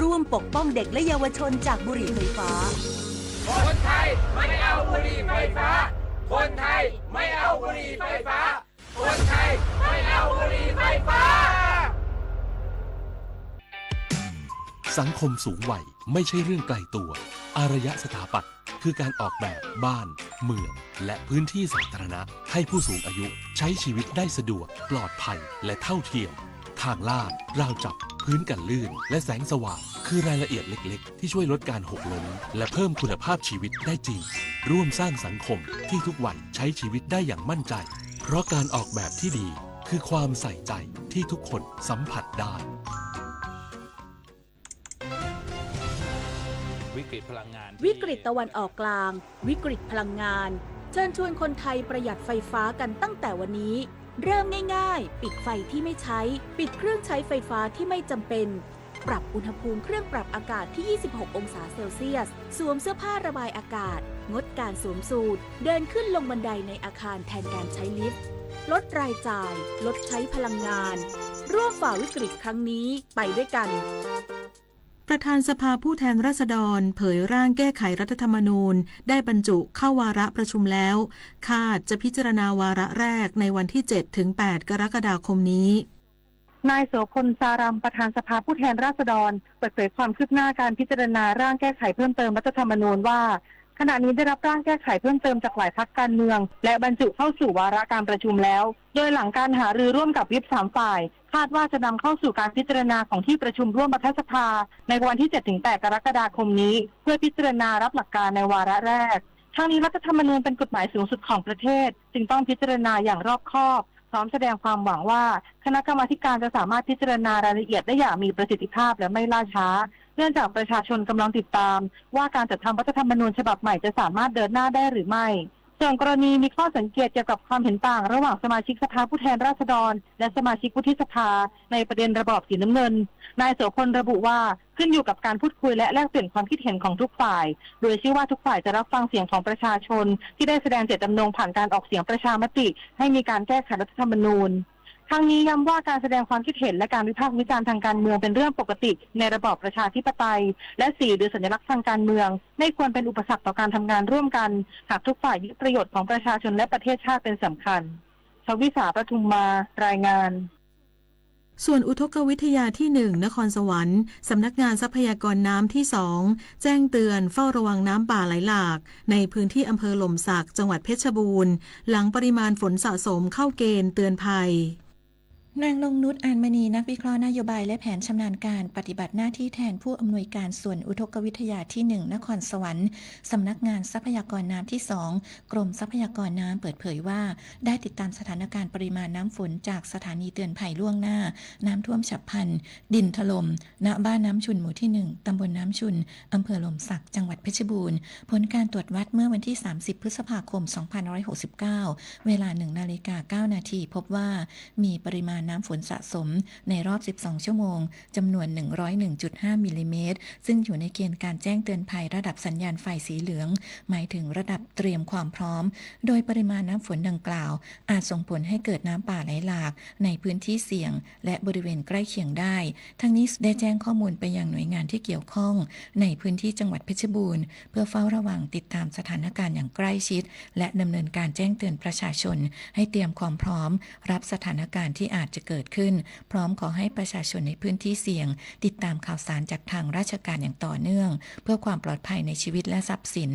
ร่วมปกป้องเด็กและเยาวชนจากบุหรี่ไฟฟ้าคนไทยไม่เอาบุหรี่ไฟฟ้าคนไทยไม่เอาบุหรี่ไฟฟ้าคนไทยไม่เอาบุหรี่ไฟฟ้าสังคมสูงวัยไม่ใช่เรื่องไกลตัวอารยสถาปัตย์คือการออกแบบบ้านเมืองและพื้นที่สาธารณะให้ผู้สูงอายุใช้ชีวิตได้สะดวกปลอดภัยและเท่าเทียมทางลาดราวจับพื้นกันลื่นและแสงสว่างคือรายละเอียดเล็กๆที่ช่วยลดการหกล้มและเพิ่มคุณภาพชีวิตได้จริงร่วมสร้างสังคมที่ทุกวันใช้ชีวิตได้อย่างมั่นใจเพราะการออกแบบที่ดีคือความใส่ใจที่ทุกคนสัมผัสได้วิกฤตพลังงานวิกฤตตะวันออกกลางวิกฤตพลังงานเชิญชวนคนไทยประหยัดไฟฟ้ากันตั้งแต่วันนี้เริ่มง่ายๆปิดไฟที่ไม่ใช้ปิดเครื่องใช้ไฟฟ้าที่ไม่จำเป็นปรับอุณหภูมิเครื่องปรับอากาศที่ 26 องศาเซลเซียสสวมเสื้อผ้าระบายอากาศงดการสวมสูทเดินขึ้นลงบันไดในอาคารแทนการใช้ลิฟต์ลดรายจ่ายลดใช้พลังงานร่วมฝ่าวิกฤตครั้งนี้ไปด้วยกันประธานสภาผู้แทนราษฎรเผยร่างแก้ไขรัฐธรรมนูญได้บรรจุเข้าวาระประชุมแล้วคาดจะพิจารณาวาระแรกในวันที่ 7-8 กรกฎาคมนี้นายโสพลสารัมประธานสภาผู้แทนราษฎรเปิดเผยความคืบหน้าการพิจารณาร่างแก้ไขเพิ่มเติมรัฐธรรมนูญว่าขณะนี้ได้รับร่างแก้ไขเพิ่มเติมจากหลายพรรคการเมืองและบรรจุเข้าสู่วาระการประชุมแล้วโดยหลังการหารือร่วมกับวิป3 ฝ่ายคาดว่าจะนำเข้าสู่การพิจารณาของที่ประชุมร่วมรัฐสภาในวันที่ 7-8 กรกฎาคมนี้เพื่อพิจารณารับหลักการในวาระแรกทั้งนี้รัฐธรรมนูญเป็นกฎหมายสูงสุดของประเทศจึงต้องพิจารณาอย่างรอบคอบพร้อมแสดงความหวังว่าคณะกรรมาธิการจะสามารถพิจารณารายละเอียดได้อย่างมีประสิทธิภาพและไม่ล่าช้าเนื่องจากประชาชนกำลังติดตามว่าการจัดทำรัฐธรรมนูญฉบับใหม่จะสามารถเดินหน้าได้หรือไม่ส่วนกรณีมีข้อสังเกตเกี่ยวกับความเห็นต่างระหว่างสมาชิกสภาผู้แทนราษฎรและสมาชิกวุฒิสภาในประเด็นระบอบสีน้ำเงินนายโสพลระบุว่าขึ้นอยู่กับการพูดคุยและแลกเปลี่ยนความคิดเห็นของทุกฝ่ายโดยเชื่อว่าทุกฝ่ายจะรับฟังเสียงของประชาชนที่ได้แสดงเจตจำนงผ่านการออกเสียงประชามติให้มีการแก้ไขรัฐธรรมนูญทั้งนี้ย้ำว่าการแสดงความคิดเห็นและการวิพากษ์วิจารณ์ทางการเมืองเป็นเรื่องปกติในระบอบประชาธิปไตยและสื่อหรือสัญลักษณ์ทางการเมืองไม่ควรเป็นอุปสรรคต่อการทำงานร่วมกันหากทุกฝ่ายยึดประโยชน์ของประชาชนและประเทศชาติเป็นสำคัญชวิสาปทุมมารายงานส่วนอุทกวิทยาที่ 1 นครสวรรค์สำนักงานทรัพยากรน้ำที่ 2 แจ้งเตือนเฝ้าระวังน้ำป่าไหลหลากในพื้นที่อำเภอหล่มสักจังหวัดเพชรบูรณ์หลังปริมาณฝนสะสมเข้าเกณฑ์เตือนภัยนางนงนุช อานมณีนักวิเคราะห์นโยบายและแผนชำนาญการปฏิบัติหน้าที่แทนผู้อำนวยการส่วนอุทกวิทยาที่ 1 นครสวรรค์สำนักงานทรัพยากรน้ำที่ 2 กรมทรัพยากรน้ำเปิดเผยว่าได้ติดตามสถานการณ์ปริมาณน้ำฝนจากสถานีเตือนภัยล่วงหน้าน้ำท่วมฉับพลันดินถล่มณบ้านน้ำชุนหมู่ที่ 1 ตำบลน้ำชุนอำเภอหล่มสักจังหวัดเพชรบูรณ์ผลการตรวจวัดเมื่อวันที่ 30 พฤษภาคม 2569 เวลา 1:09 นาทีพบว่ามีปริมาณน้ำฝนสะสมในรอบ 12 ชั่วโมงจำนวน 101.5 มิลลิเมตรซึ่งอยู่ในเกณฑ์การแจ้งเตือนภัยระดับสัญญาณไฟสีเหลืองหมายถึงระดับเตรียมความพร้อมโดยปริมาณน้ำฝนดังกล่าวอาจส่งผลให้เกิดน้ำป่าไหลหลากในพื้นที่เสี่ยงและบริเวณใกล้เคียงได้ทั้งนี้ได้แจ้งข้อมูลไปยังหน่วยงานที่เกี่ยวข้องในพื้นที่จังหวัดเพชรบูรณ์เพื่อเฝ้าระวังติดตามสถานการณ์อย่างใกล้ชิดและดำเนินการแจ้งเตือนประชาชนให้เตรียมความพร้อมรับสถานการณ์ที่อาจจะเกิดขึ้นพร้อมขอให้ประชาชนในพื้นที่เสี่ยงติดตามข่าวสารจากทางราชการอย่างต่อเนื่องเพื่อความปลอดภัยในชีวิตและทรัพย์สิน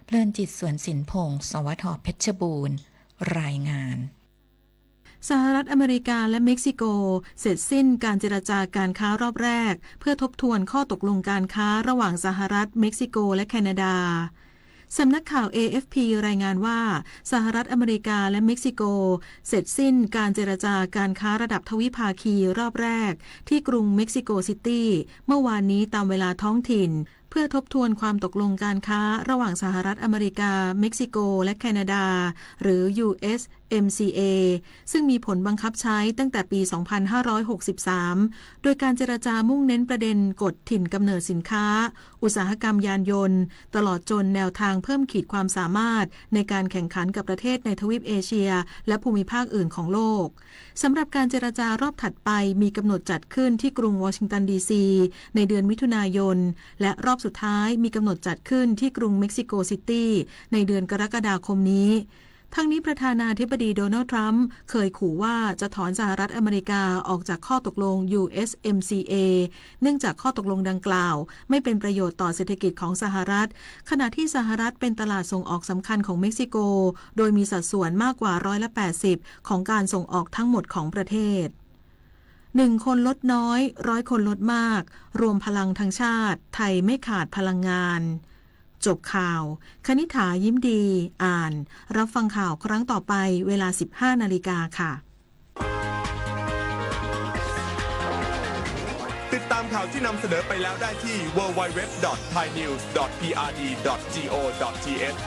เพลินจิตสวนสินพงศ์สวทเพชรบูรณ์รายงานสหรัฐอเมริกาและเม็กซิโกเสร็จสิ้นการเจรจาการค้ารอบแรกเพื่อทบทวนข้อตกลงการค้าระหว่างสหรัฐเม็กซิโกและแคนาดาสำนักข่าว AFP รายงานว่าสหรัฐอเมริกาและเม็กซิโกเสร็จสิ้นการเจรจาการค้าระดับทวิภาคีรอบแรกที่กรุงเม็กซิโกซิตี้เมื่อวานนี้ตามเวลาท้องถิ่น เพื่อทบทวนความตกลงการค้าระหว่างสหรัฐอเมริกาเม็กซิโกและแคนาดาหรือ USMCA ซึ่งมีผลบังคับใช้ตั้งแต่ปี 2563 โดยการเจรจามุ่งเน้นประเด็นกฎถิ่นกำเนิดสินค้าอุตสาหกรรมยานยนต์ตลอดจนแนวทางเพิ่มขีดความสามารถในการแข่งขันกับประเทศในทวีปเอเชียและภูมิภาคอื่นของโลกสำหรับการเจรจารอบถัดไปมีกำหนดจัดขึ้นที่กรุงวอชิงตันดีซีในเดือนมิถุนายนและรอบสุดท้ายมีกำหนดจัดขึ้นที่กรุงเม็กซิโกซิตี้ในเดือนกรกฎาคมนี้ทั้งนี้ประธานาธิบดีโดนัลด์ทรัมป์เคยขู่ว่าจะถอนสหรัฐอเมริกาออกจากข้อตกลง USMCA เนื่องจากข้อตกลงดังกล่าวไม่เป็นประโยชน์ต่อเศรษฐกิจของสหรัฐขณะที่สหรัฐเป็นตลาดส่งออกสำคัญของเม็กซิโกโดยมีสัดส่วนมากกว่า80%ของการส่งออกทั้งหมดของประเทศ1 คนลดน้อย100 คนลดมากรวมพลังทั้งชาติไทยไม่ขาดพลังงานจบข่าวคณิษฐายิ้มดีอ่านรับฟังข่าวครั้งต่อไปเวลา 15 นาฬิกาค่ะ ติดตามข่าวที่นำเสนอไปแล้วได้ที่ www.thainews.prd.go.th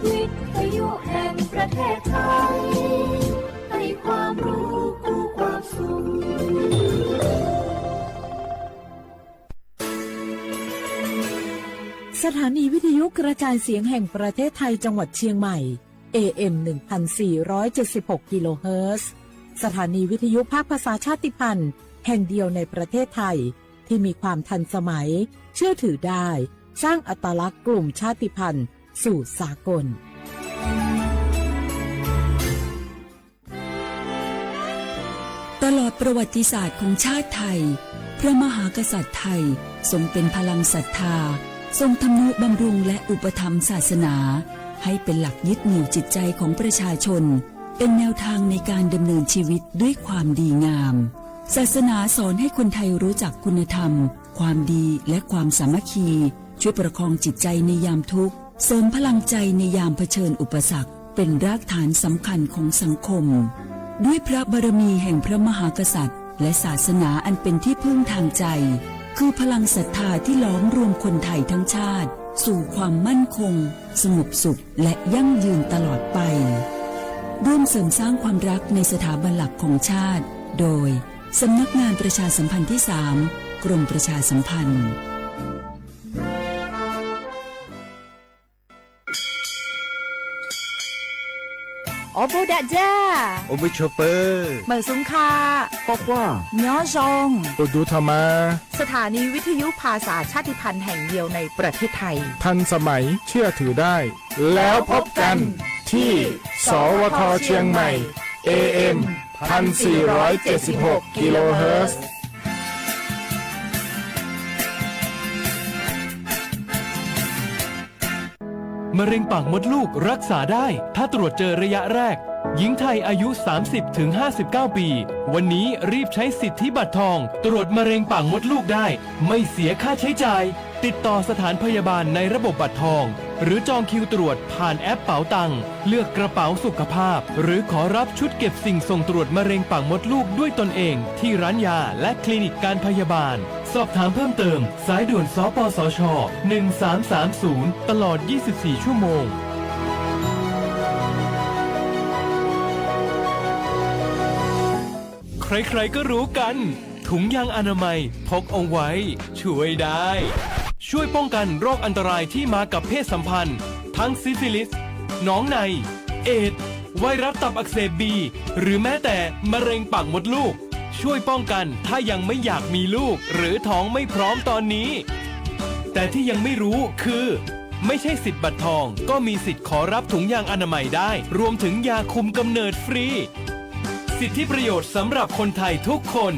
วิทยุแห่งประเทศไทยให้ความรู้คู่ความสุขสถานีวิทยุกระจายเสียงแห่งประเทศไทยจังหวัดเชียงใหม่ AM 1476 กิโลเฮิรตซ์สถานีวิทยุภาคภาษาชาติพันธุ์แห่งเดียวในประเทศไทยที่มีความทันสมัยเชื่อถือได้สร้างอัตลักษณ์กลุ่มชาติพันธุ์สู่สากลตลอดประวัติศาสตร์ของชาติไทยพระมหากษัตริย์ไทยทรงเป็นพลังศรัทธาทรงทำนุบำรุงและอุปถัมภ์ศาสนาให้เป็นหลักยึดเหนี่ยวจิตใจของประชาชนเป็นแนวทางในการดำเนินชีวิตด้วยความดีงามศาสนาสอนให้คนไทยรู้จักคุณธรรมความดีและความสามัคคีช่วยประคองจิตใจในยามทุกข์เสริมพลังใจในยามเผชิญอุปสรรคเป็นรากฐานสำคัญของสังคมด้วยพระบารมีแห่งพระมหากษัตริย์และศาสนาอันเป็นที่พึ่งทางใจคือพลังศรัทธาที่ล้อมรวมคนไทยทั้งชาติสู่ความมั่นคงสงบสุขและยั่งยืนตลอดไปร่วมเสริมสร้างความรักในสถาบันหลักของชาติโดยสำนักงานประชาสัมพันธ์ที่ 3 กรมประชาสัมพันธ์โอบูดะจ้า โอบิโชเปอร์ เหมือนสุงคา ปอกว่า เนาะจง อุดูธรรมา สถานีวิทยุภาษาชาติพันธุ์แห่งเดียวในประเทศไทยทันสมัยเชื่อถือได้แล้วพบกันที่สวทเชียงใหม่ AM 1476 กิโลเฮิรตซ์มะเร็งปากมดลูกรักษาได้ถ้าตรวจเจอระยะแรกหญิงไทยอายุ 30-59 ปีวันนี้รีบใช้สิทธิบัตรทองตรวจมะเร็งปากมดลูกได้ไม่เสียค่าใช้จ่ายติดต่อสถานพยาบาลในระบบบัตรทองหรือจองคิวตรวจผ่านแอปเป๋าตังค์เลือกกระเป๋าสุขภาพหรือขอรับชุดเก็บสิ่งส่งตรวจมะเร็งปากมดลูกด้วยตนเองที่ร้านยาและคลินิกการพยาบาลสอบถามเพิ่มเติมสายด่วนสปสช1330ตลอด24ชั่วโมงใครๆก็รู้กันถุงยางอนามัยพกเอาไว้ช่วยได้ช่วยป้องกันโรคอันตรายที่มากับเพศสัมพันธ์ทั้งซิฟิลิสหนองในเอดส์ไวรัสตับอักเสบบีหรือแม้แต่มะเร็งปากมดลูกช่วยป้องกันถ้ายังไม่อยากมีลูกหรือท้องไม่พร้อมตอนนี้แต่ที่ยังไม่รู้คือไม่ใช่สิทธิ์บัตรทองก็มีสิทธิ์ขอรับถุงยางอนามัยได้รวมถึงยาคุมกำเนิดฟรีสิทธิประโยชน์สำหรับคนไทยทุกคน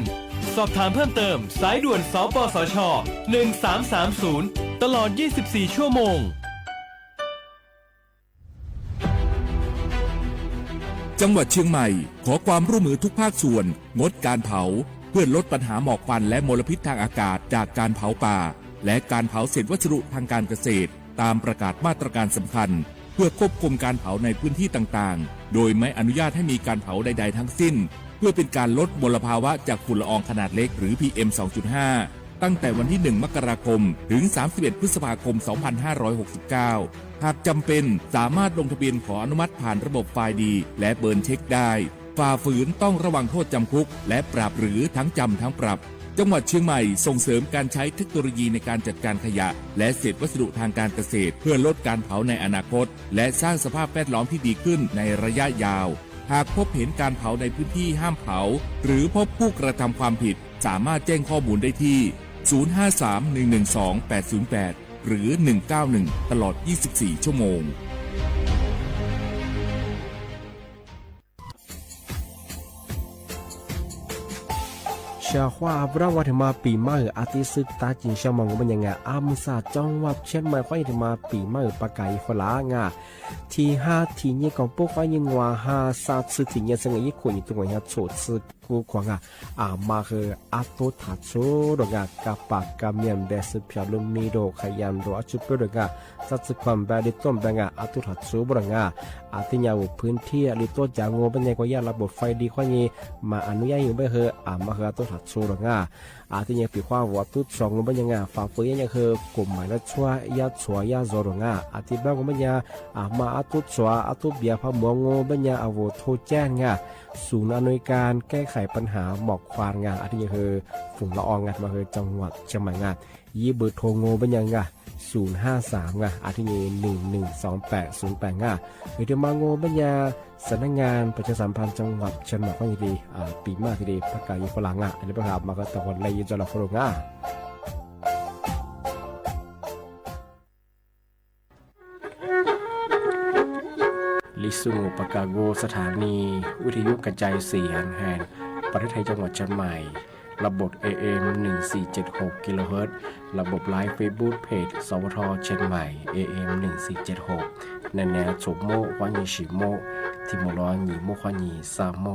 สอบถามเพิ่มเติมสายด่วนสปสช1330ตลอด24ชั่วโมงจังหวัดเชียงใหม่ขอความร่วมมือทุกภาคส่วนงดการเผาเพื่อลดปัญหาหมอกควันและมลพิษทางอากาศจากการเผาป่าและการเผาเศษวัสดุทางการเกษตรตามประกาศมาตรการสำคัญ เพื่อควบคุมการเผาในพื้นที่ต่างๆโดยไม่อนุญาตให้มีการเผาใดๆทั้งสิ้นเพื่อเป็นการลดมลภาวะจากฝุ่นละอองขนาดเล็กหรือ PM 2.5 ตั้งแต่วันที่ 1 มกราคมถึง 31 พฤษภาคม 2569 หากจำเป็นสามารถลงทะเบียนขออนุมัติผ่านระบบไฟล์ดีและเบิร์นเช็คได้ฝ่าฝืนต้องระวังโทษจำคุกและปรับหรือทั้งจำทั้งปรับจังหวัดเชียงใหม่ส่งเสริมการใช้เทคโนโลยีในการจัดการขยะและเศษวัสดุทางการเกษตรเพื่อลดการเผาในอนาคตและสร้างสภาพแวดล้อมที่ดีขึ้นในระยะยาวหากพบเห็นการเผาในพื้นที่ห้ามเผาหรือพบผู้กระทำความผิดสามารถแจ้งข้อมูลได้ที่ 053-112-808 หรือ 191 ตลอด 24 ชั่วโมงชาว่าพระวัฒมาปีใหม่อาทิตย์สึกตาจินชาวมังก็เป็นยังไงอามุสาจังหวัดเชียงใหม่ค่อยมาปีใหม่ปากไก่ฝรั่งที่5ที่นี้ของพวกเขายังว่า5 3สึกที่นี้ซึ่งอีกคนอยู่ตรงนี้โฉดสึกกูขวางมาคืออาตุทัดโซดงกับปากกับเมียนเดสพิอาลุมนีโดขยันโดอาจุดเปิดงสัตว์ความแบบดิต้มแบบอาตุทัดโซบรางอาทิยาวพื้นที่ลิโตจางโง่เป็นยังก็ยาระบบไฟดีข้อนี้มาอนุญาตอยู่ไม่คือมาคืออาตุทัดโซดงอาทิยังปีข้าววัตถุสองเป็นยังฝ่าฝืนยังคือกลุ่มหมายละชัวยาชัวยาโซดงอาทิบ้างก็เป็นยังมาอาตุชัวอาตุเบียพะมัวโง่เป็นยังอาวุธโทแจ้งศูนย์อำนวยการแก้ไขปัญหาหมอกควันอาทิยังคือฝุ่นละอองมาคือจังหวัดเชียงใหม่ยี่เบอร์โทรโง่เป็นยัง053อาทิยัง112808หรือเดี๋ยวมาโง่เป็นยังสำนักงานประชาสัมพันธ์จังหวัดเชียงใหม่ก็ยังดีปีมากทีเดียวประกาศยุฝรั่งอันนี้ประกาศมาก็ตะวันเลยจะหลอกฝรั่งลิซุงปากาโกสถานีวิทยุกระจายเสียงแห่งประเทศไทยจังหวัดเชียงใหม่ระบบ AM 1476 กิโลเฮิรตซ์ระบบไลฟ์เฟซบุ๊กเพจสวทเชียงใหม่ AM 1476แนวโฉมโมควันยีชิโมทิโมร้อยหยีโมควันยีซาโม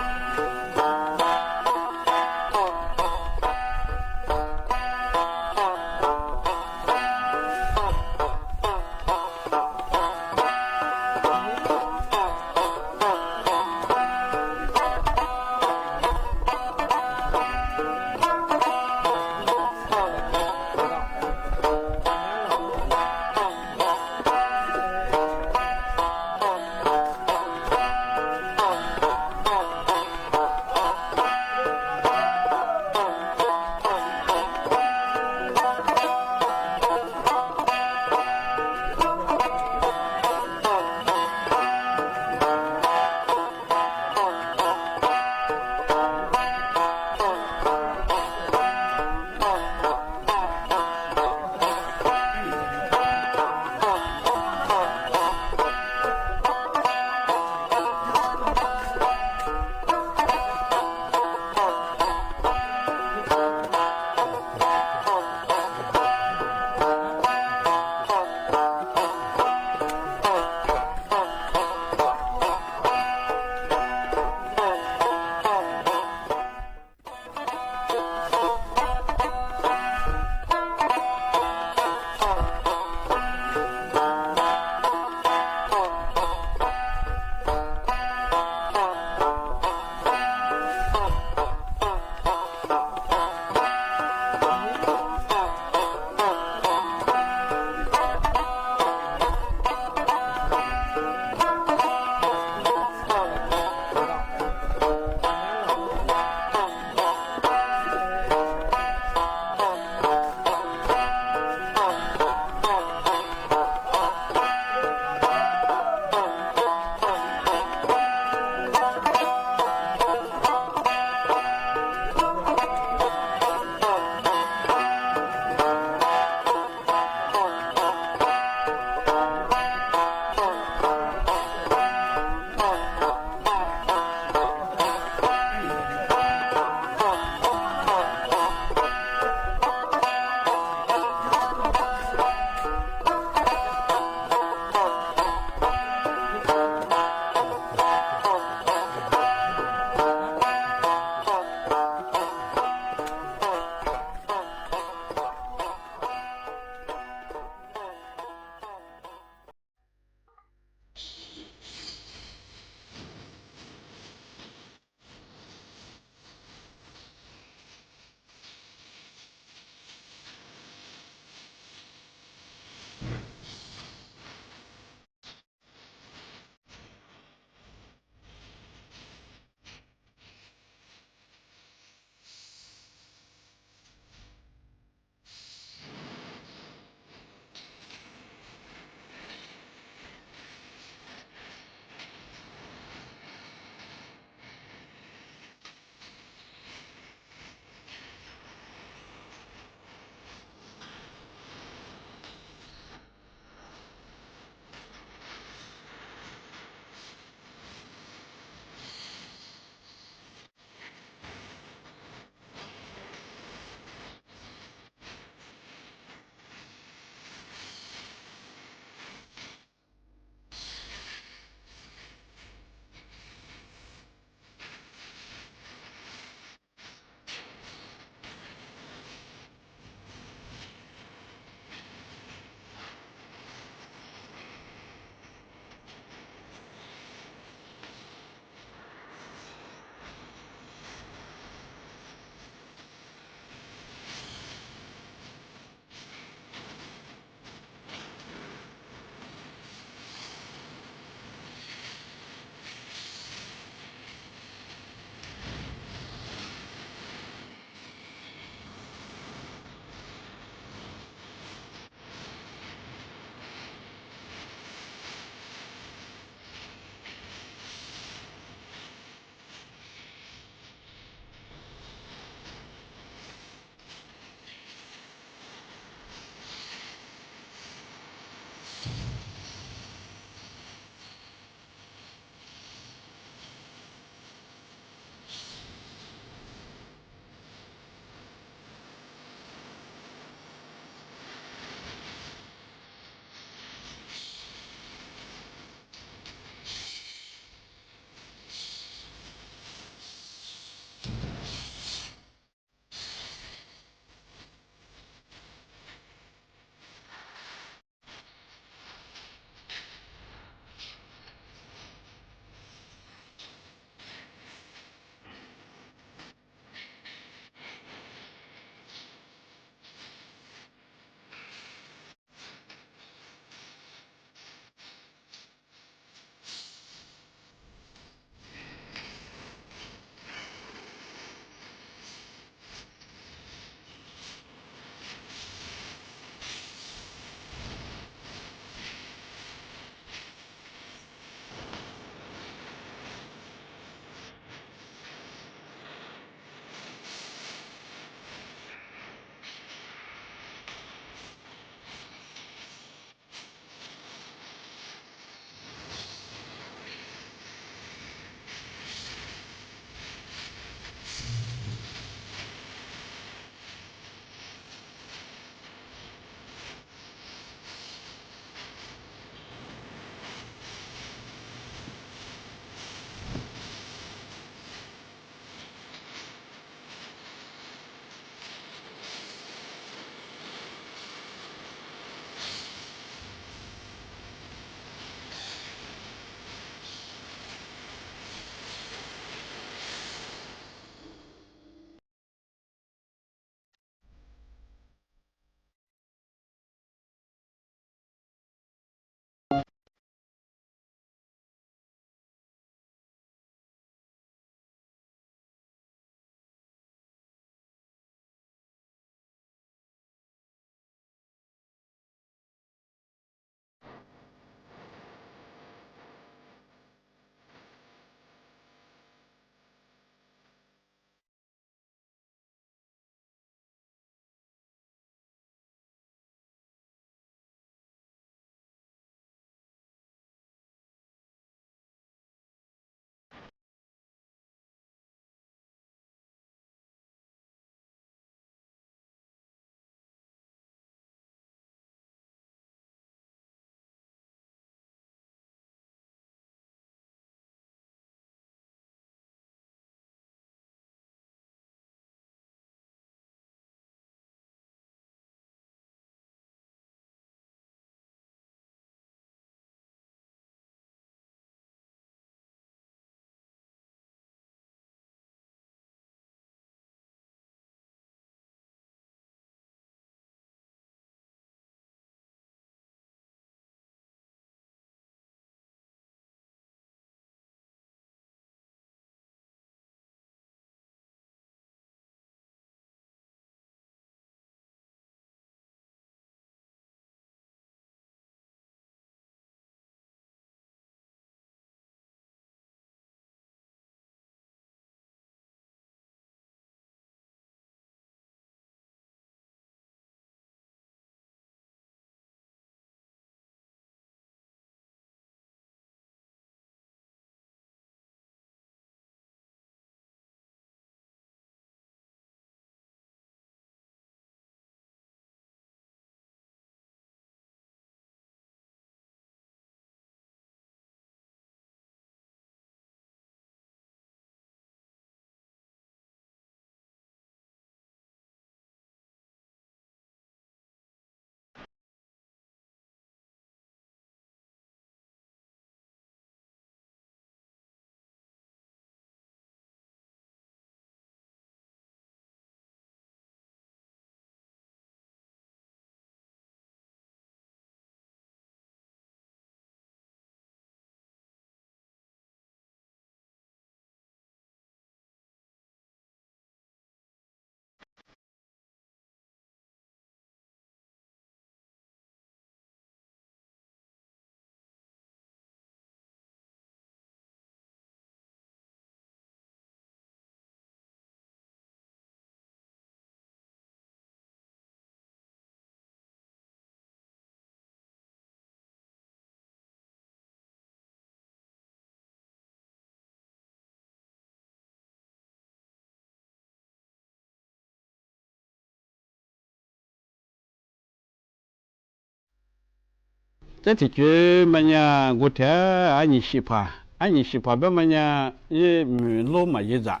这体觉么呀？我听俺你喜欢，俺你喜欢别么呀？也老么一咋？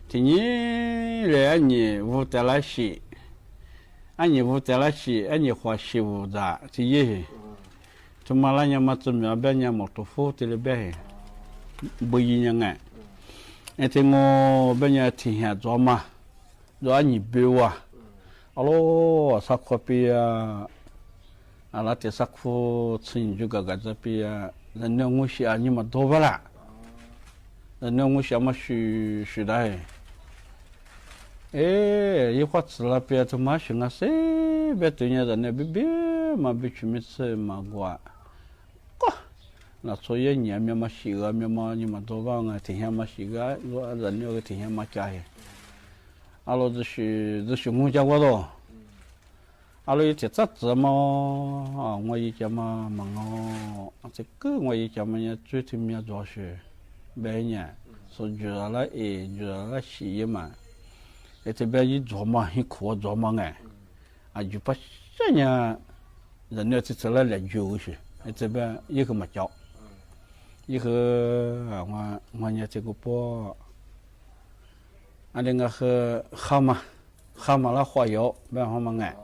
ทีนี้เลยอันนี้วุฒิละสิอันนี้วุฒิละสิอันนี้หัวสิวุฒิที่ยี่ทุกมาแล้วยังมาจุดแบบยังหมดตัวฟูที่เลยแบบบุยยังไงไอ้ที่งอแบบยังที่เหี้ยจอมาจออันนี้เบวะอ๋อสักขวบปีอะไรที่สักขวบสิ่งจุกกะจะปีแล้วเนี่ยงูเสียอันนี้มาตัวเปล่าแล้วเนี่ยงูเสียมาสุดได้一会儿吃了别他妈行啊，谁别对人家那别嘛别去没吃嘛过，那所以年面嘛洗个面嘛你嘛多帮啊，天天嘛洗个，我人那个天天嘛加些，阿罗就是我家我都，阿罗一天咋子嘛啊，我一家嘛忙哦，这个我一家嘛也最天面做事，白年说觉得了觉得了洗嘛。这边一做嘛，一苦做嘛哎，就把这样人家这来就是，这边一个嘛叫，一个我家这个包，那个和蛤蟆了花油，别蛤蟆哎，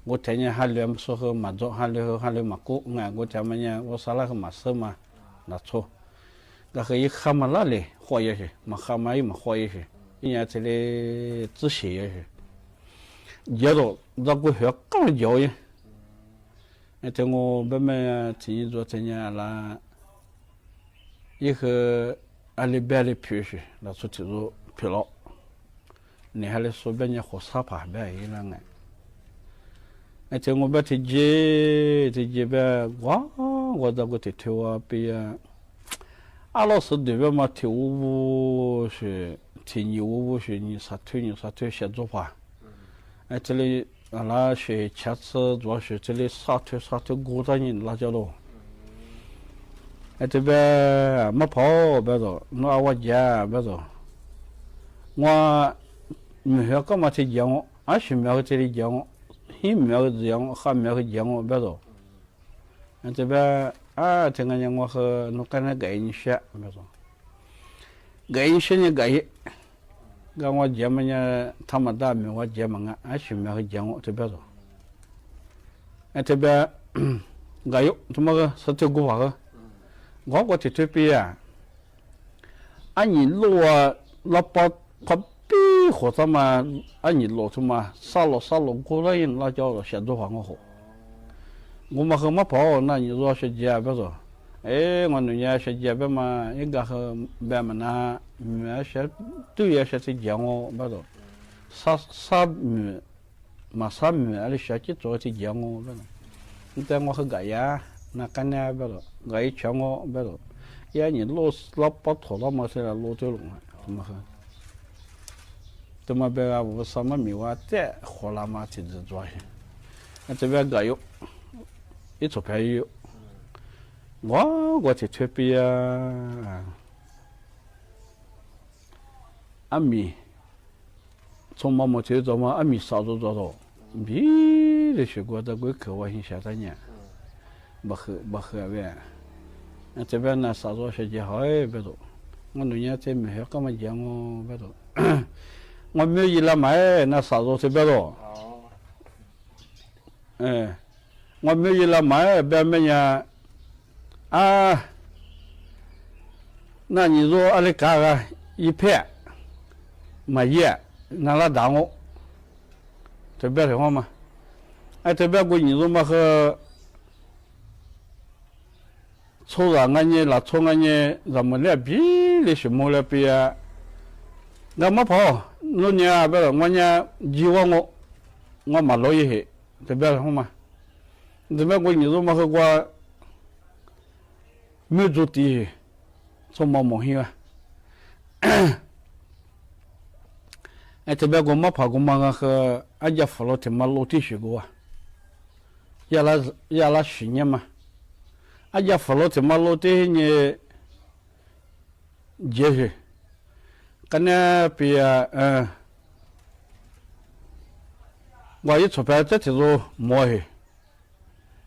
我天天还连说和马做，还连马骨哎，我天天我啥了和马色嘛，那错，那和一蛤蟆那里花也是，嘛蛤蟆也嘛花也是。人家这里只写也是，接着那个学搞教育，这我慢慢听说这年啦，以后阿里边的皮是那出提出疲劳，你还得说别人活沙爬别一样哎，这我把这几边我这个提啊比啊，阿老师对边嘛提我是。提你我学你啥推写作法，哎，这里那学前次主要是这里啥推鼓掌人那叫咯，哎这边没跑别走，那我家别走，我没学干嘛去讲我，俺是没有这里讲我，he 没有讲我，还没有讲我别走，哎这边这个人我和那跟那改你学别走。改一些人改一，跟我姐们呢，他们大名我姐们啊，俺兄妹会讲我这边说，哎这边改有他妈个是这个话个，我这边啊，俺你路啊，那把比或者嘛，俺你路他妈杀了过来人那叫写作话我好，我们和我跑，那你说学姐别说。哎，我那年学姐别嘛，一个和别么那，没学对也学这讲我不知道，啥米，俺学起做这讲我不知道，你在我和改呀，那干呢不知道，改一全我不知道，也你老把头了嘛，现在老走龙了，怎么和？怎么别个我什么米哇再活了嘛，这是做些，那这边改有，一撮便宜有。我这边啊，阿米从毛毛车做嘛，阿米烧做到，米的水果在贵口我先下3年，不喝呗。那这边呢，烧做学姐好别多，我那年在没学干嘛讲我别多，我没有一来买那烧做这边多，哎，我没有一来买别么呀。啊，那你说阿里嘎个一片买叶，俺拉打我，这边的话嘛，哎，这边过你说嘛和抽上俺呢，那抽俺呢，怎么来比的什么来比啊？俺没跑，那年啊，别了，我呢希望我买老一些，这边的话嘛，这边过你说嘛和我。没做地，做毛毛线啊！哎，这边我没跑过嘛和俺家扶老天嘛楼梯学过啊，也拉10年嘛，俺家扶老天嘛楼梯呢，也是，跟那边我一出牌这条路摸去，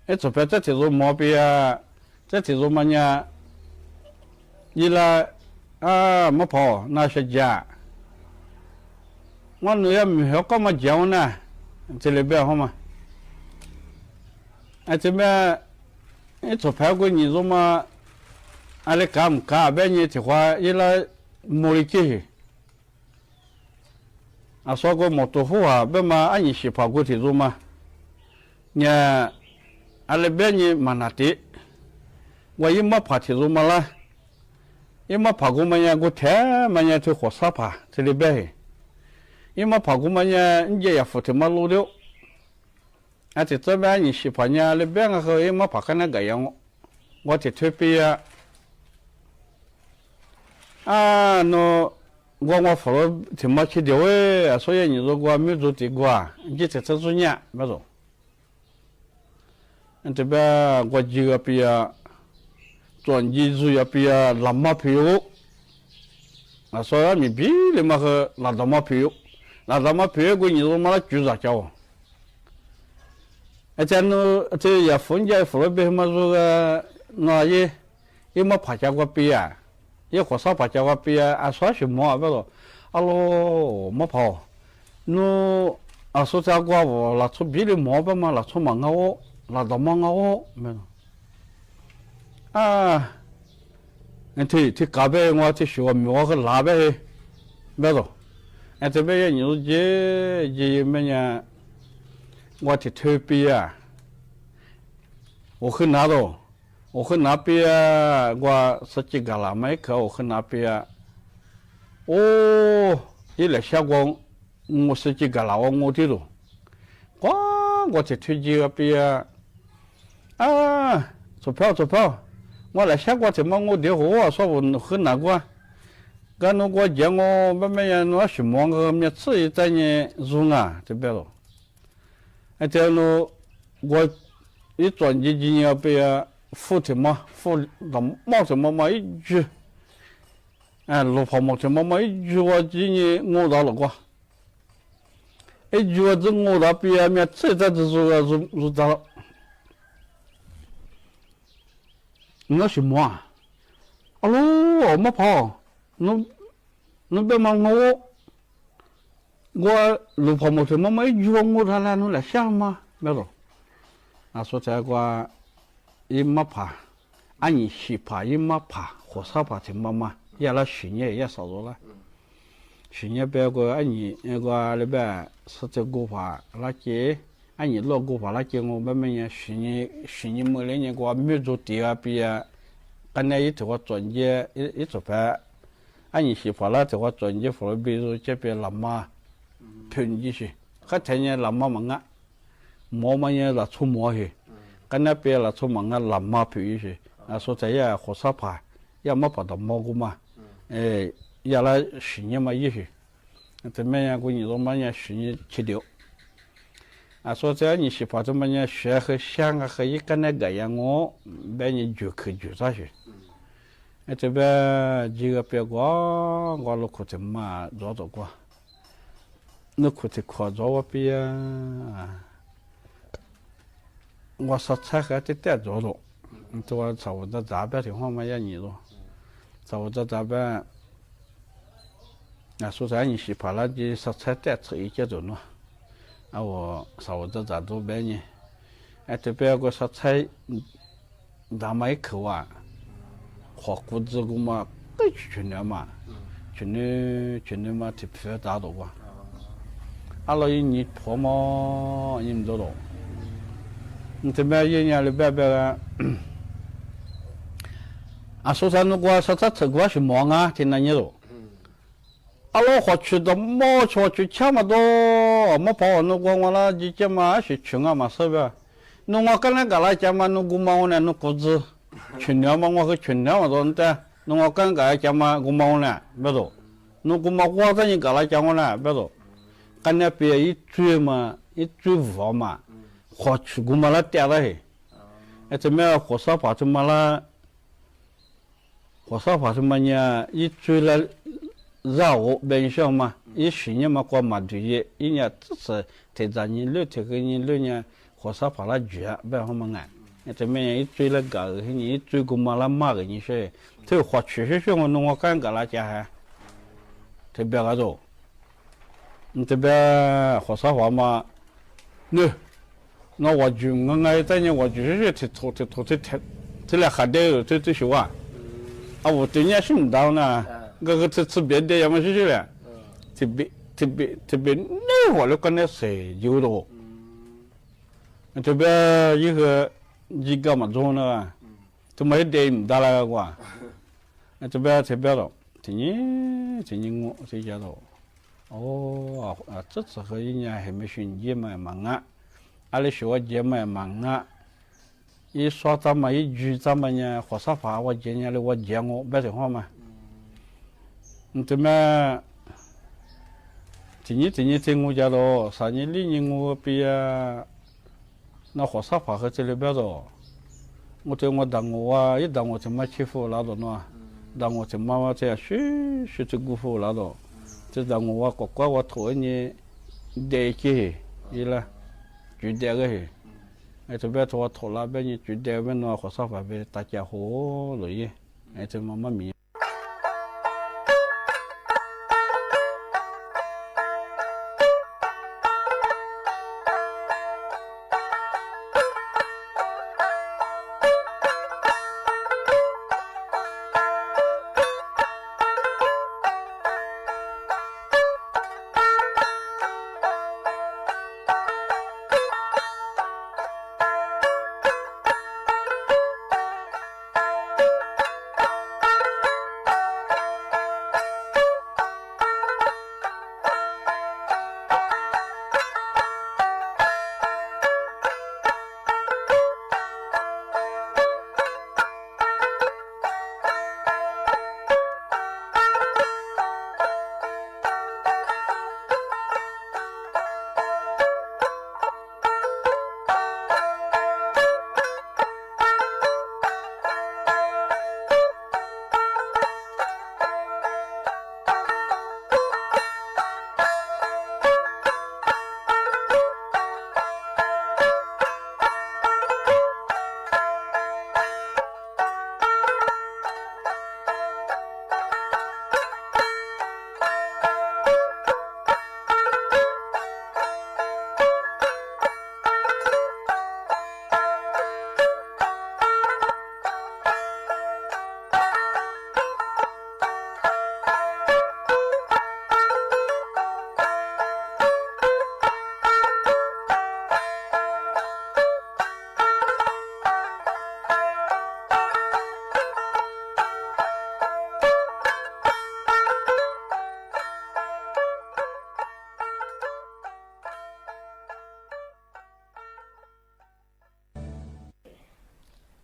哎，这边这铁路毛病啊，这铁路嘛呢，伊拉啊没跑那些家，我女儿没晓干嘛讲呢，这里边好嘛？哎，这边哎做排骨你说嘛，俺来干不干？别你的话，伊拉没理解。啊，说过毛豆腐啊，别嘛俺你洗排骨铁路嘛，呢。俺那边呢，蛮难的。我一没爬铁路嘛啦，一没爬过嘛呢，我天嘛呢，去火车爬这里边。一没爬过嘛呢，你也扶着马路了。而且这边你西爬呢，那边个和一没爬看那个样，我在特别啊，那我扶了挺没去的喂，所以你如果没做的话，你在这做呢，没做。这边我几个比啊，转机主要比啊，拉马皮油，啊，所以你比你嘛和拉大马皮油，拉大马皮油过你说嘛那猪杂交，这那这也分家分了别嘛说个那也嘛爬家过比啊，也火烧爬家过比啊，啊说什么啊不咯，啊喽没跑，那啊说家过我拉出比的毛吧嘛，拉出嘛我。拉到忙哦，没有啊！你睇隔壁我睇学我个拉边，没有。哎，这边你说这么呢？我睇特别啊，我去拿到，我去那边啊，我十几个拉麦克，我去那边啊。哦，一来下光，我十几个拉我睇到，我睇推荐个边啊。啊，做票，我来下过怎么我的货说我很难过，刚如果讲我慢慢呀，我什么个每次一在呢用啊，这边咯，哎，这样我一转几年要被啊付什么付到冒什么嘛一句，哎，路跑冒什么嘛一句我今年我到了过，一句我这我到边啊每次在这做到了。那什么啊？哦喽，没跑，那别忙我路跑没什么没遇我他来弄来想嘛，没有。啊，说这个一没爬，俺你西爬一没爬，火烧爬怎么嘛？也那去年也少着了。去年别个俺你那个那边是这个爬那些。俺你老古法那些我慢慢呀，去年没来年我没做第二笔啊，刚才一头我转接一做牌，俺你媳妇那头我转接服了，比如这边老妈拼进去，还天天老妈忙啊，毛嘛也拿出毛去，跟那边拿出忙啊老妈拼进去，啊说这样火烧牌，要么跑到毛个嘛，哎，要那去年嘛也去，怎么样？我你说嘛呀，去年去掉。啊，说这你媳妇怎么样学和想啊和一个那个样我，把你就上去。哎，这边几个别个我都可怎么做过，那可得夸做我比啊，我说菜还得带做了，这我找我这咋办的话嘛要你了，找我这咋办？啊，说这你媳妇那就说菜带吃一节走了。啊，我稍微这咋做呗呢？哎，这边个说菜，咱们一口啊，火锅子个嘛，该去年嘛，去年嘛，特别大多个。阿拉一年破嘛，你们知道？你这边一年里边个，啊，说啥那个说啥吃过是忙啊，听那你说。阿拉花去的毛去抢嘛多，没跑那个我那几件嘛是穷啊嘛是吧？那我跟那个来讲嘛，那个嘛我呢那谷子，穷了嘛我和穷了嘛多的，那我跟个讲嘛个嘛我呢，别多，那个嘛我在你个来讲我呢，别多，跟那边一追嘛，一追无嘛，花去个嘛那掉了嘿，哎怎么样火烧把怎么啦？火烧把怎么呢？一追了。让我本身嘛，一去年嘛过嘛对一年只是在咱年六这个年6年，火烧跑了绝，不好嘛俺。这没人追了个，你追过马拉马个你说，这花确实是我弄我干个那家还，这边个走，你这边花啥话嘛？那我就我在你我就是这来还得这些话，啊我对人是唔到呢，我这别的要么是了，这边那我都跟那谁有的，这边一个嘛做呢，这没得唔到了个，这边了，今年我这家头，哦啊这次和人家还没训练嘛忙啊。阿里说我姐妹忙啊，一说咱们一句咱们呢，火烧法我今年的我姐我白说话嘛，这么今年在我家咯，3年2年我比啊，那火烧法和这里边咯，我对我当我啊，一当我怎么欺负老多呢？当我怎么这样学这辜负老多，这当我乖乖我头呢，得起伊了。绝对个是，这边做拖拉边你绝对边那火烧法边大家伙了耶，这慢慢米。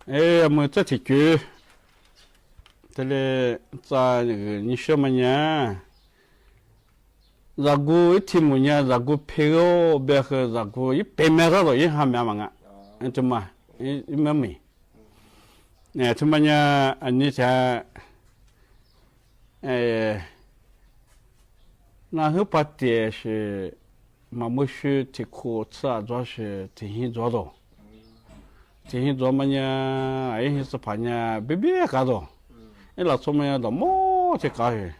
哎，么这题句，这里在那个你说么呢？然后一题么呢？然后配合别个，然后一白面上了，一下面嘛啊，怎么？一没，哎，怎么呢？你才，然后把的是，嘛么是题库吃啊，主要是进行做到。进行做么呢？哎，是怕呢，别干着，老做么呀，老么去搞去。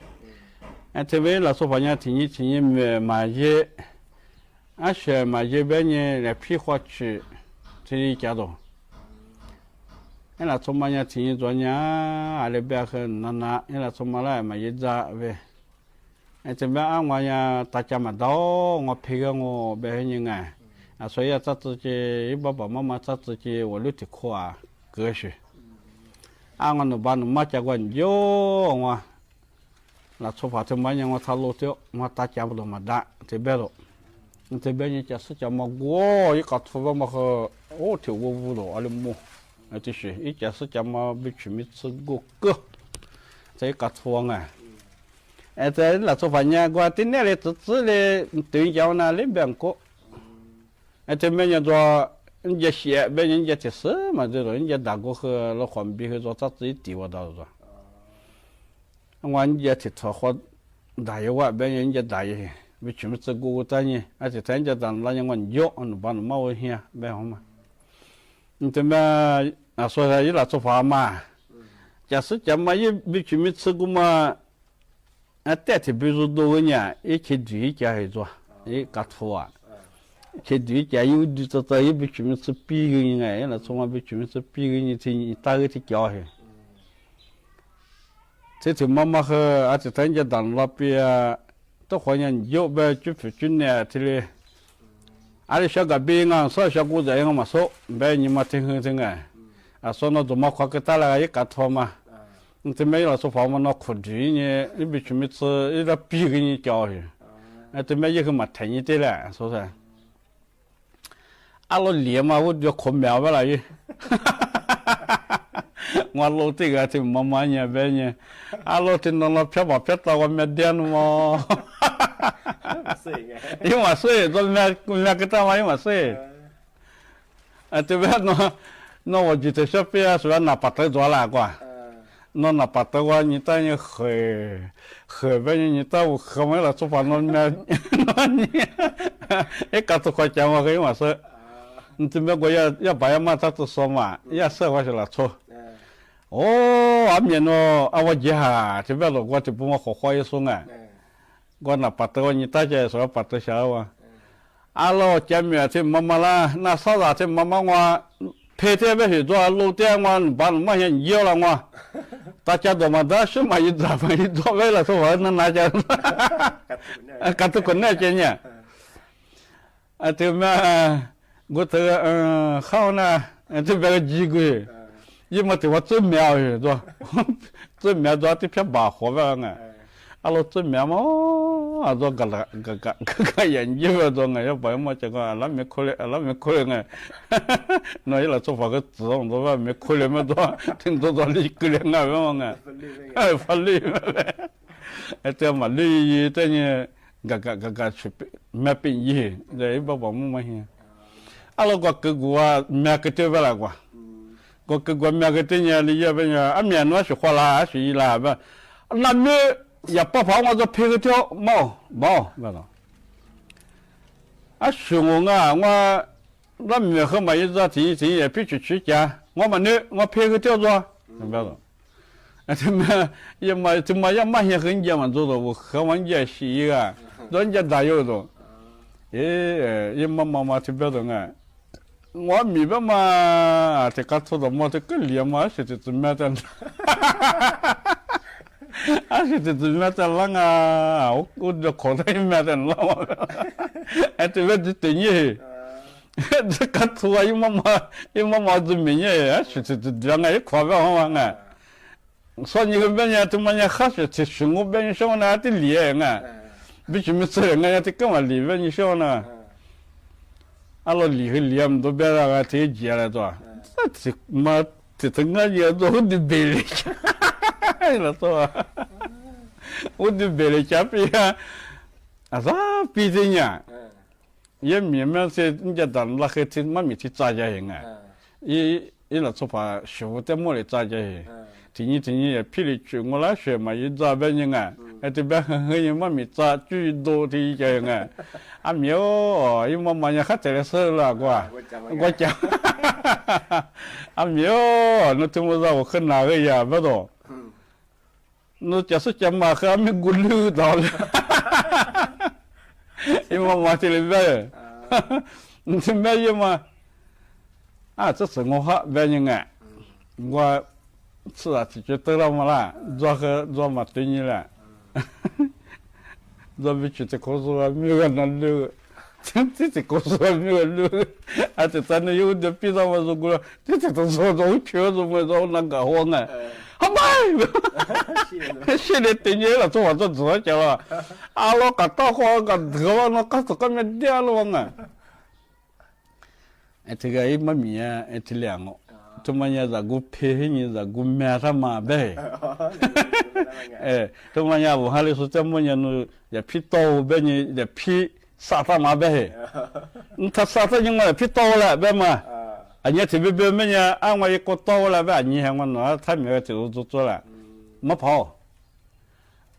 这边老说怕呢，天买些，是买些边呢来批发去，这里干着。老做么呢？天做呢，阿里边很难，老做么来买一扎呗。这边我呀，大家嘛到，我配合我别人哎。所以咱自己爸爸妈妈咱自己我留的苦啊，个是。我那把那马家关有我，那出发这么样我他路掉，我大家不都嘛打这边了，这边人家是叫么我一个出发嘛和我跳我舞了，阿里么，这是一家是叫么没去没吃过个，这一个出发啊，这那出发呢，我今年的自己的对象那里边过。这边人做人家写，别人家的事嘛，这种人家大哥和老黄皮和做咱自己地我到是我人家的他花大爷话，别人家大爷，没全部这个单呢，而且咱家当那样我鸟，我把那猫些别好嘛。这么说一那做法嘛，假使讲嘛，也没去没吃过嘛，代替比如多年，一起对家去做，搞错啊，去对家有的这也没去没吃比个人哎，那从来没去没吃比个人去打个去教去。这次妈妈和儿子他家当那边，都好像有呗，就不准呢，这里。阿里小个别个说小姑子样嘛说，别你嘛听很听哎，说那怎么快个打了一个头嘛，这没有说法嘛那苦剧呢，你必须没吃，一个逼给你教去，这没一个嘛听一点了，说是，阿老脸嘛我就可苗不了耶，我老这个听妈妈呢别呢，阿老听到那飘到我面前嘛。因为水，做咩个单位因为水，这边那我记得小边说拿把头抓来过，那拿把头话你等于河边你到河没了做饭那那你，搞出块钱我因为水，你这边我要把嘛他都说嘛，要说话是了错。哦，阿面喏，我记下这边我这不我好一说啊。我拿把头你大家说把头小哇，阿老见面这妈妈啦，那啥子这妈妈我陪天别去做，路点我把妈先要了我，大家都嘛都是嘛一做为了说我那家，干这个那件呢，对嘛，我这个好呢，这边个机会，因为对我最妙是做，最妙做这片把活吧啊。阿老最妙嘛，做个研究个做个，要不然嘛这个那没可能哎，那一来做法个字，我说话没可能嘛做，听多做理个人啊，嘛哎，法律嘛嘞，这嘛律这呢，个去没变异，这一把嘛些，阿老个啊，没个对不啦个，个没个对呢，你要不然阿面我是花啦，是伊啦吧，那没。也不怕我这配个条毛，那种。熊我那没和嘛一只提也必须去家，我们我配个条做，明白了？这么也嘛些很简嘛做的，我和人家是一个，人家哪有的？也嘛特别的啊，我明白嘛，这个做的嘛这个脸嘛是这怎么的？是这么在啷啊？我就考虑没得啷嘛，这边就等于，这个图啊，妈妈这明年是这两个一块不好啊，所以你个别人他妈也还是这生活别人说呢得厉害啊，必须没责任啊，这干嘛厉害你说呢？阿拉厉害么多别那个这接了做，这妈这个也做的别的。了说，我就别了家边啊，啥别的呀？也明明是人家当那个天妈咪去扎家人啊，一那做法师傅在莫里扎家人，天也霹雳去我那学嘛，一扎别人啊，这边很人妈咪扎最多的一家人啊，啊没有，因为妈也还在那事了我讲，啊没有，那怎么着我很哪个呀，不懂。那假设讲嘛，还没过路到了，因为嘛这里边，你这边有嘛？这是我哈别人啊，我是啊，就得了嘛啦，做嘛对你了，做不去这可是啊，没有那路，这可是啊没有路，这真的有的比上我说过，这都说我确实没说那个好呢。好嘛，现在等你了，做我做做去了，老搞到好搞得完了，搞这个没掉了嘛。这个一没米啊，这两个，怎么样？咱个配合你，咱个买他嘛呗。怎么样？我还是说怎么样呢？也批刀呗，你也批杀他嘛呗。他杀他因为批刀了呗嘛。你特别没呢，我一个刀了呗，你看我那他没有做了，没跑。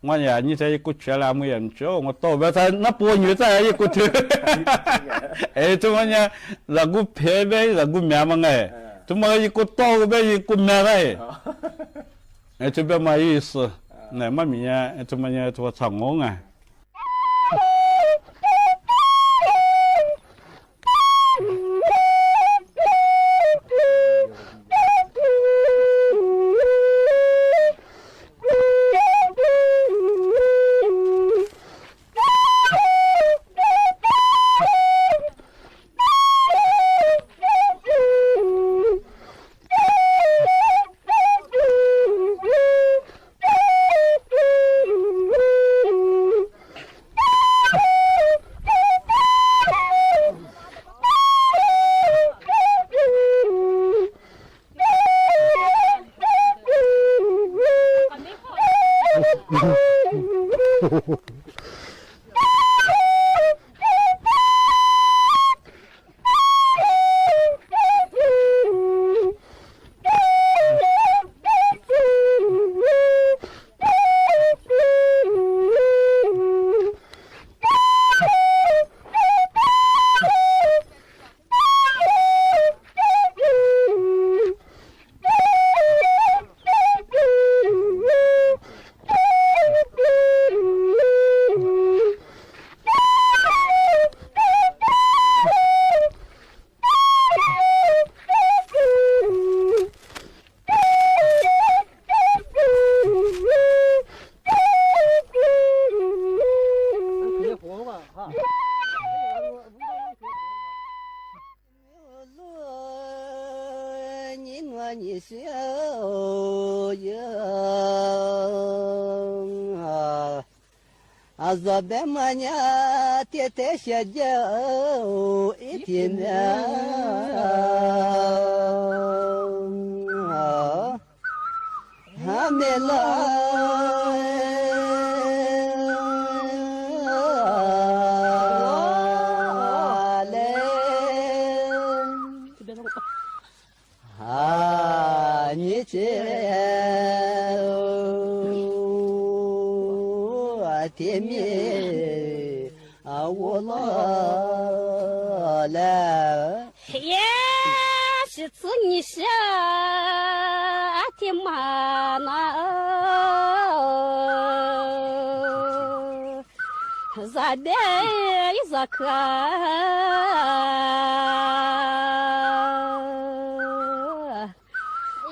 我呀，你这一个缺了没人去，我刀呗，他那不女在一个头。怎么呢？那个配呗，那个面嘛怎么一个刀个呗一个买来，哎，这边嘛意思，那么米呀，怎么呀做成功啊？Azabemanya tete shaja itimya hamela تمي والله لا يا شتصني شاتي معنا زادي زكاة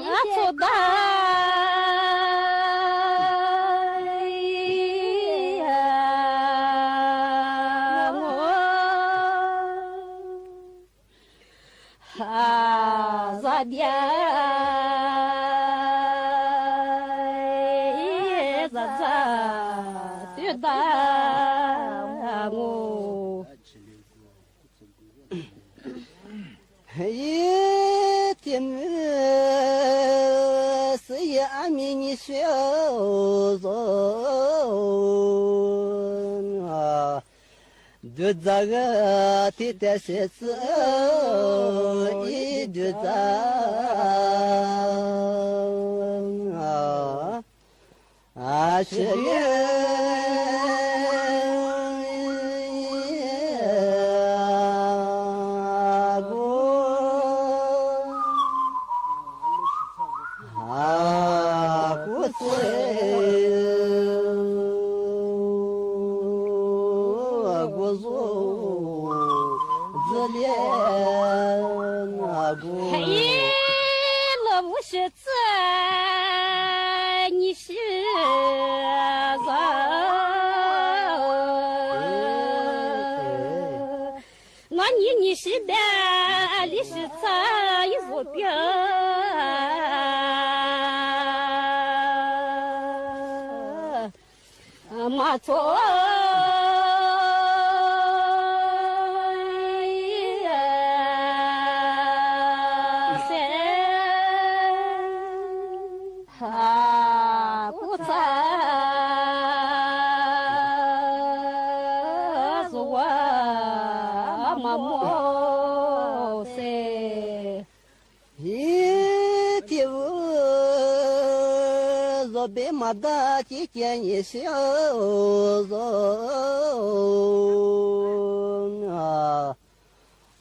أتصدق Düzagati tesesi düzag aşığı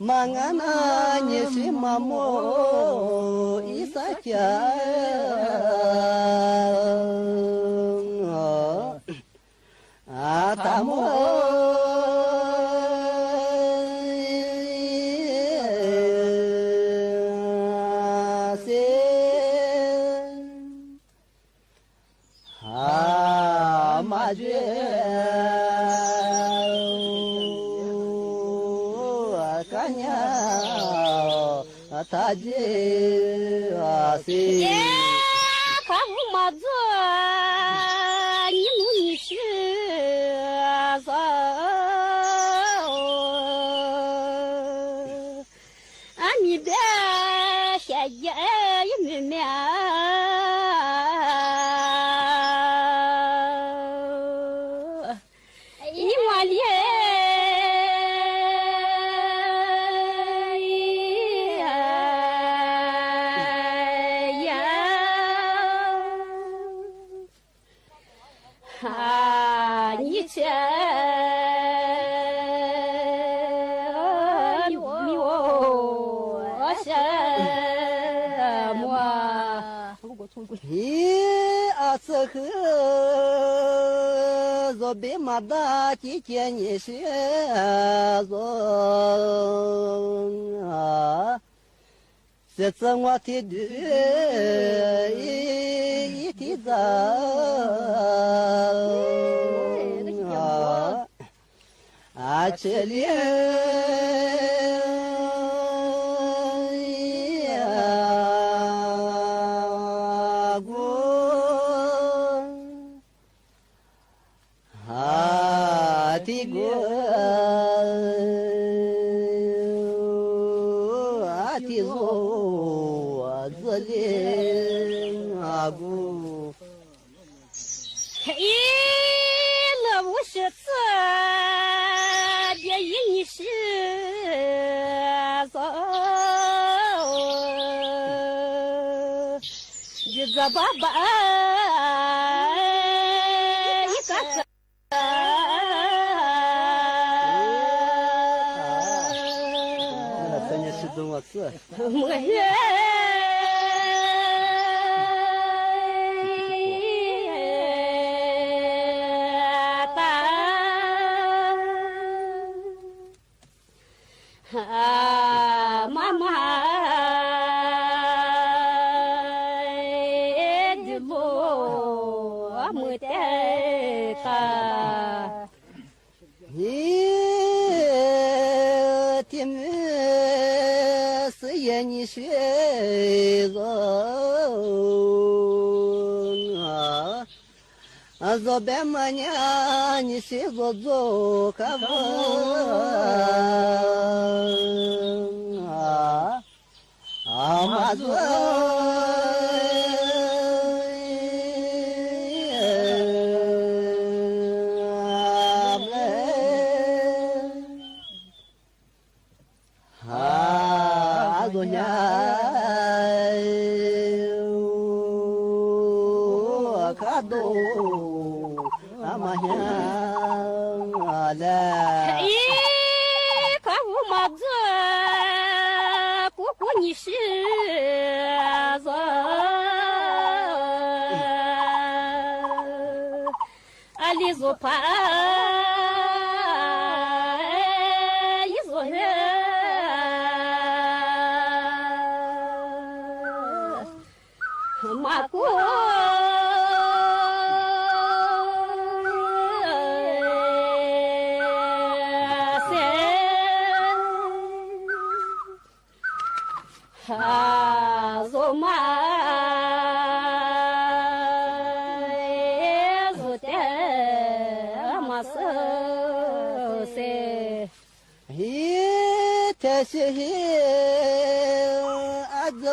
Mangana nyeshi mamo isacha atamo se maje taje ase kamu mazo ni ni shi za ani da shaje yimya ni waliye zobe mada ti tieni se zo se tsangwa ti de i ti za a chelie Baba zobe manya ni se zozo kava amazo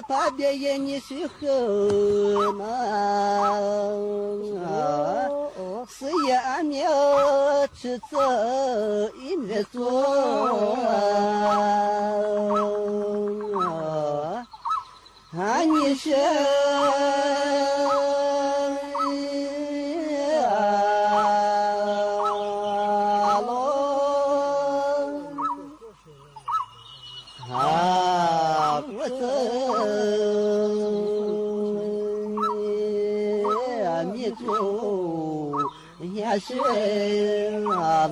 Падение сихна, сиямечется инвесто, они 做也是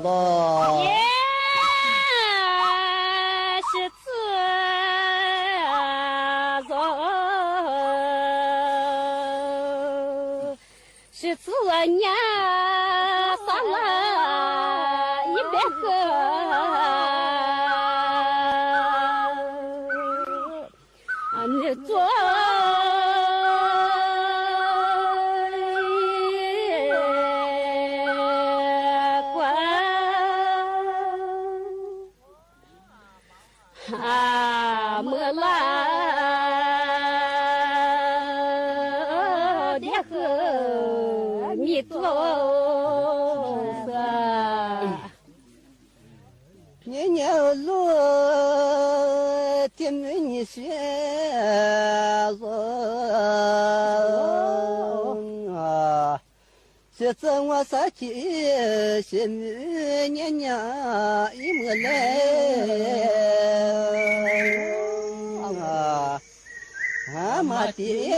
老。是自年上了100个，你做官没了。你做啥？年年路天没你学啊，这次我啥去是年年一没来啊，俺妈爹。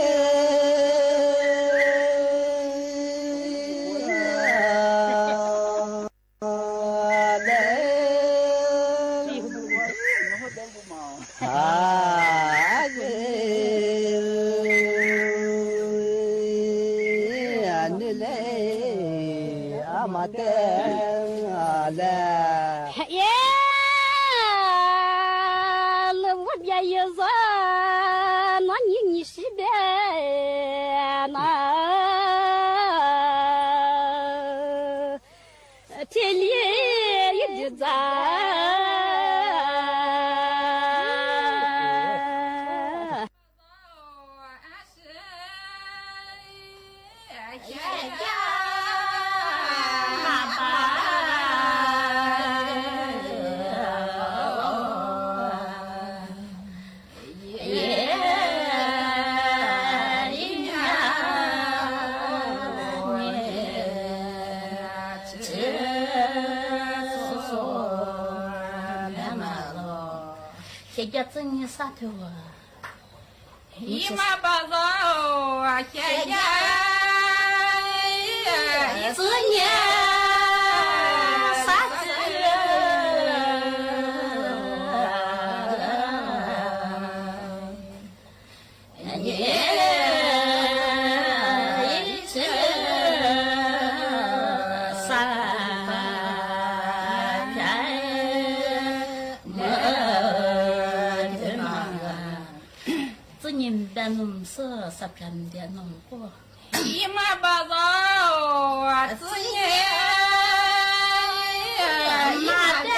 现在真你啥头啊？姨妈把肉啊，现在真你啥头？弄是十片的弄过，姨妈把肉啊，自己妈的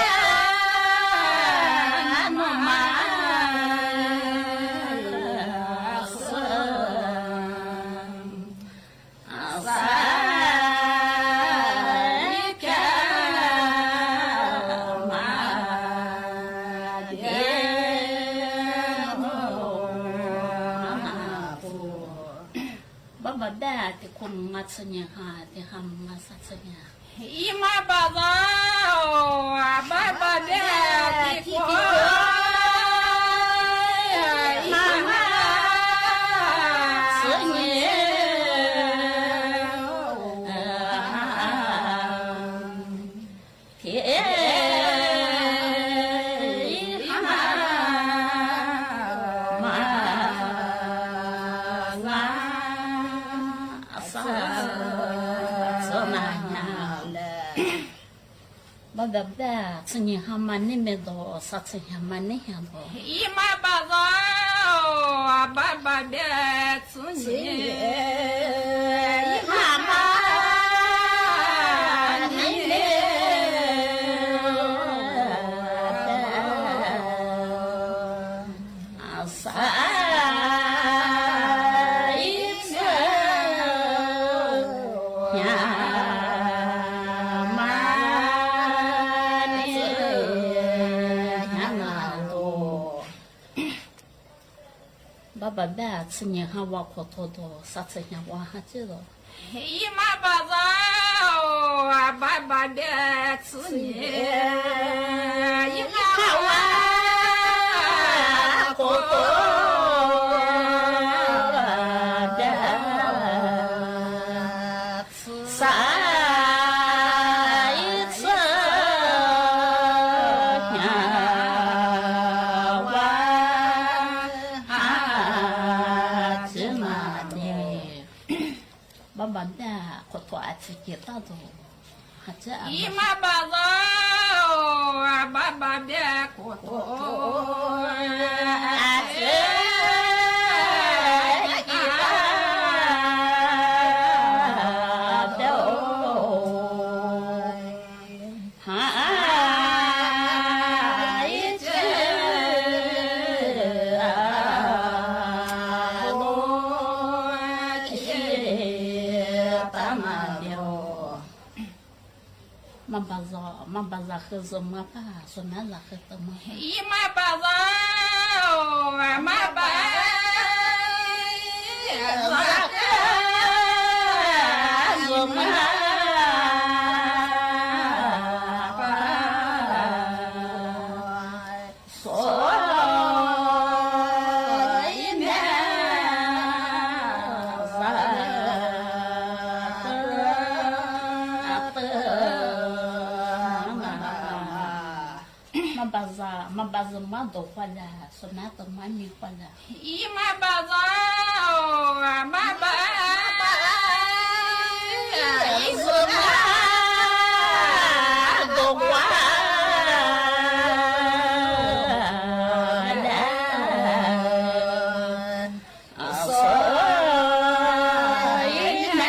弄嘛是三片妈的。爸爸的空嘛吃年哈的哈嘛啥吃年？姨妈把肉啊，爸爸的地瓜，妈妈吃年。爸爸吃年哈嘛那么多，啥吃年嘛那样多。姨妈把肉啊，爸爸的吃年，妈妈你嘞。爸爸吃年哈挖苦多多，啥吃年挖哈知道。姨妈把肉啊，爸爸的吃年，姨妈挖苦多。土啊，自己到处还这样。姨妈把子，爸爸别过多。妈把那喝什么吧？说那那喝什么？姨妈把子，妈把什么？妈把什么都换了，说那都没没换了。姨妈把子，妈把什么都换了，所以呢，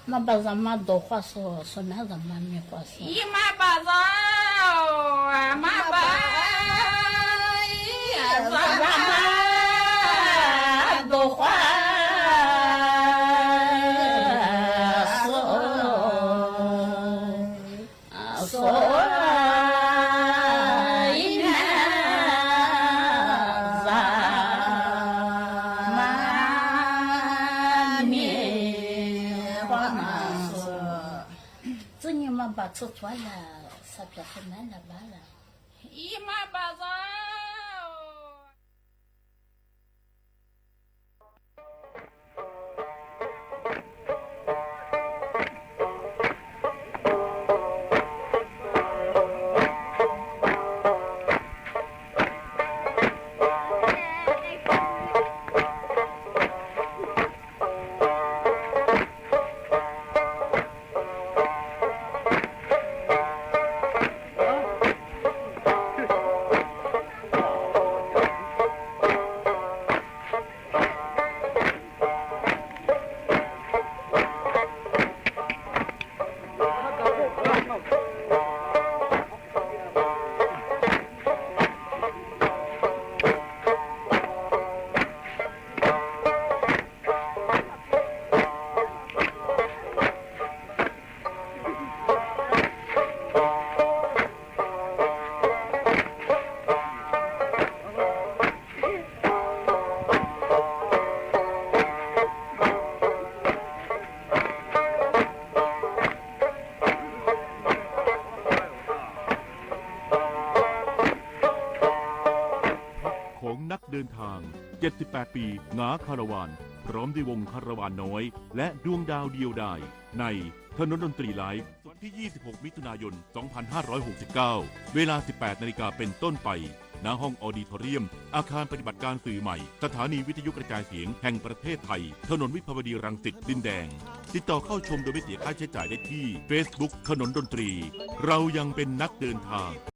妈把什么都话说那什么没话说。姨妈把子，妈把什么都话说，所以呢，把吃穿了，啥别很难了完了。姨妈把子。เดินทาง 78 ปีหงาคาราวานพร้อมด้วยวงคาราวานน้อยและดวงดาวเดียวดายในถนนดนตรีไลฟ์วันที่ 26 มิถุนายน 2569 เวลา 18 นาฬิกาเป็นต้นไปณห้องออดิทอเรียมอาคารปฏิบัติการสื่อใหม่สถานีวิทยุกระจายเสียงแห่งประเทศไทยถนนวิภาวดีรังสิตดินแดงติดต่อเข้าชมโดยไม่เสียค่าใช้จ่ายได้ที่ Facebook ถนนดนตรีเรายังเป็นนักเดินทาง